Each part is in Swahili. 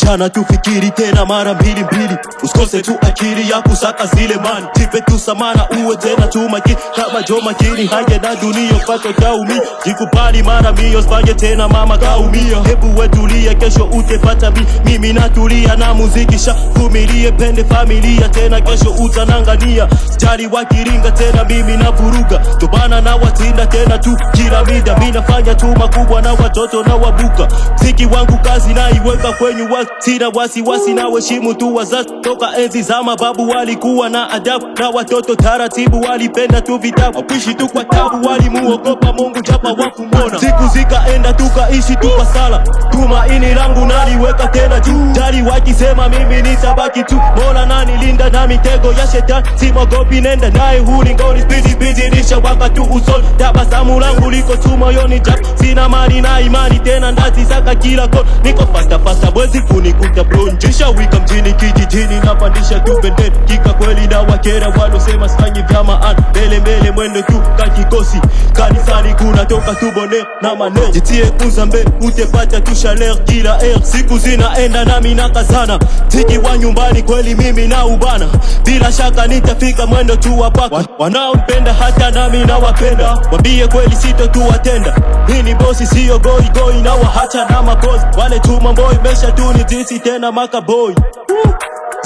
Kijana tufikiri tena mara mbili mbili, usikose tu akili ya kusaka zile mani. Jipe tu samana uwe tena tu makini, kama jo makini haya na dunia pato kaumi. Jikubali mara mio sifanye tena mama kaumia. Hebu wetulia kesho utepata mimi natulia na muziki vumilie pende familia tena kesho utanangania. Sijali wakiringa tena mimi na vuruga, tobana na watinda tena tu kila mida. Mimi nafanya tu makubwa na watoto na wabuka, mziki wangu kazi na iweka kwenye wazi. Sina wasiwasi na heshimu tu wazazi, toka enzi za mababu walikuwa na adabu, na watoto taratibu walipenda tu vitabu. Wapishi tu kwa tabu walimuogopa Mungu japa wakumwona. Siku zikaenda tukaishi tu kwa sala, tumaini langu naliweka tena juu. Jali wakisema mimi nitabaki tu, Mola nanilinda na mitego ya shetani. Simogopi nenda naye hulingoni, speedy nisha waka tu usoni. Tabasamu langu liko tu moyoni, japo sina mali na imani tena ndazi saka kila kona. Niko fasta bwezi kunikuta bro, njisha wika mjini kijijini napandisha tu bendera. Kika kweli na wakera walosema sifanyi vya maana, mbele mwendo tu kakikosi. Kanisani kuna toka tu bone na maneno, jitie kuzambe utepata tu shaler kila air. Siku zinaenda nami nakazana, tiki wa nyumbani kweli mimi na ubana. Bila shaka nitafika mwendo tu wapaka, wanaompenda hata nami na wapenda. Wambie kweli sito tu watenda, hii ni bosi siyo goi na wahacha na makozi. Wale tu mamboy mesha tu ni tisi tena makaboy.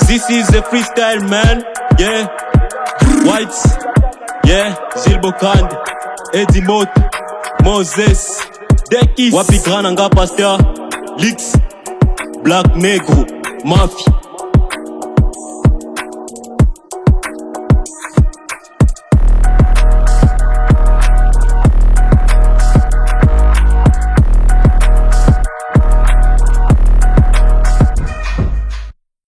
This is a freestyle man, yeah. Whites, yeah. Zilbo Kande, Eddie Mot, Moses, Dekis, Wapi Grana nga Pasteur, Lix, Black Negro, Mafia.